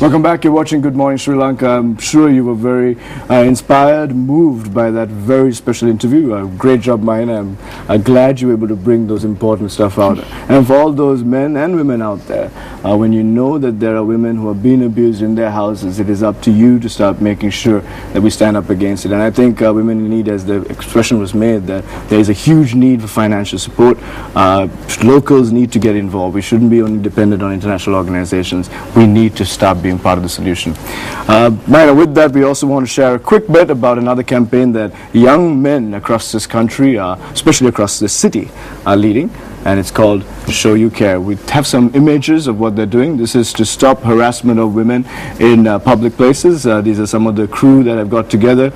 Welcome back. You're watching Good Morning Sri Lanka. I'm sure you were very inspired, moved by that very special interview. Great job, Mahina. I'm glad you were able to bring those important stuff out. And for all those men and women out there, when you know that there are women who are being abused in their houses, it is up to you to start making sure that we stand up against it. And I think women in need, as the expression was made, that there is a huge need for financial support. Locals need to get involved. We shouldn't be only dependent on international organizations. We need to start being part of the solution. Mahina, with that, we also want to share a quick bit about another campaign that young men across this country, especially across this city, are leading, and it's called Show You Care. We have some images of what they're doing. This is to stop harassment of women in public places. These are some of the crew that have got together.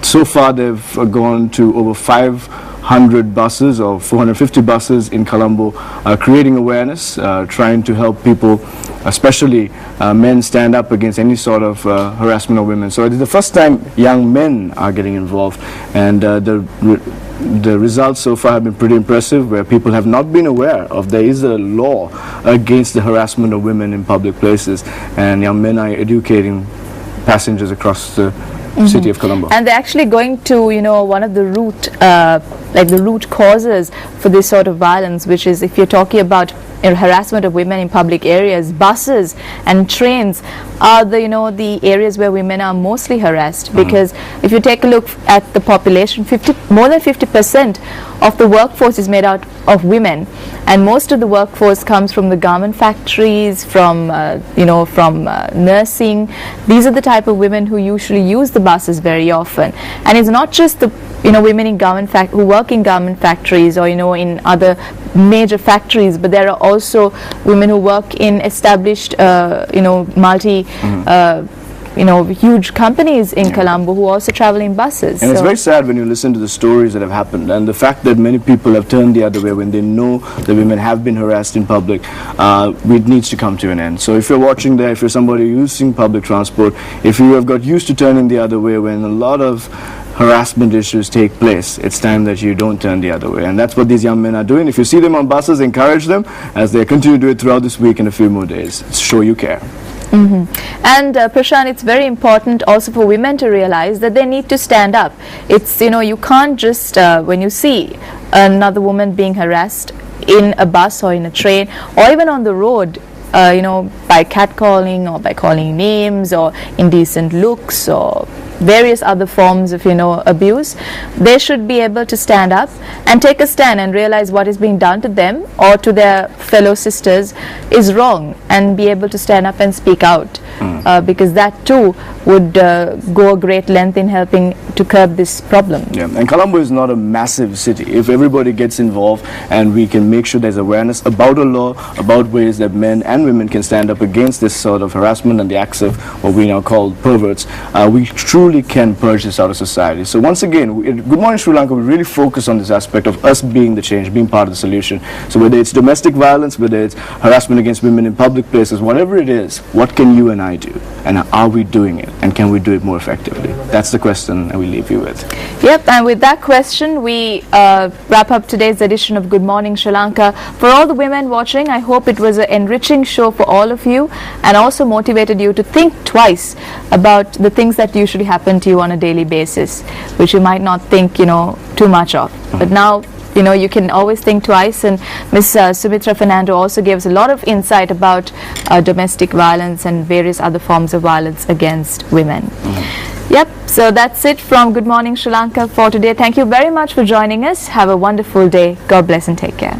So far, they've gone to over 500 buses or 450 buses in Colombo, creating awareness, trying to help people, especially men, stand up against any sort of harassment of women. So it is the first time young men are getting involved, and the results so far have been pretty impressive, where people have not been aware of there is a law against the harassment of women in public places, and young men are educating passengers across the city of Colombo. And they're actually going to, you know, one of the root causes for this sort of violence, which is, if you're talking about harassment of women in public areas, buses and trains are the areas where women are mostly harassed, because if you take a look at the population, more than 50% of the workforce is made out of women, and most of the workforce comes from the garment factories, from nursing. These are the type of women who usually use the buses very often. And it's not just the women in who work in garment factories or in other major factories, but there are also women who work in established huge companies in Colombo who also travel in buses. And it's very sad when you listen to the stories that have happened, and the fact that many people have turned the other way when they know that women have been harassed in public. It needs to come to an end. So if you're watching there, if you're somebody using public transport, if you have got used to turning the other way when a lot of harassment issues take place, it's time that you don't turn the other way. And that's what these young men are doing. If you see them on buses, encourage them as they continue to do it throughout this week and a few more days. Show you care. And Prashant, it's very important also for women to realize that they need to stand up. It's, you can't just, when you see another woman being harassed in a bus or in a train or even on the road, by catcalling or by calling names or indecent looks or various other forms of abuse, they should be able to stand up and take a stand and realize what is being done to them or to their fellow sisters is wrong, and be able to stand up and speak out, because that too would go a great length in helping to curb this problem. And Colombo is not a massive city. If everybody gets involved and we can make sure there's awareness about a law, about ways that men and women can stand up against this sort of harassment and the acts of what we now call perverts, we truly can purge this out of society. So once again, Good Morning Sri Lanka, we really focus on this aspect of us being the change, being part of the solution. So whether it's domestic violence, whether it's harassment against women in public places, whatever it is, what can you and I do? And are we doing it? And can we do it more effectively? That's the question that we leave you with. Yep, and with that question, we wrap up today's edition of Good Morning Sri Lanka. For all the women watching, I hope it was an enriching show for all of you, and also motivated you to think twice about the things that usually happen to you on a daily basis, which you might not think too much of. But now you can always think twice, and Ms. Sumitra Fernando also gave us a lot of insight about domestic violence and various other forms of violence against women. Yep, so that's it from Good Morning Sri Lanka for today. Thank you very much for joining us. Have a wonderful day. God bless and take care.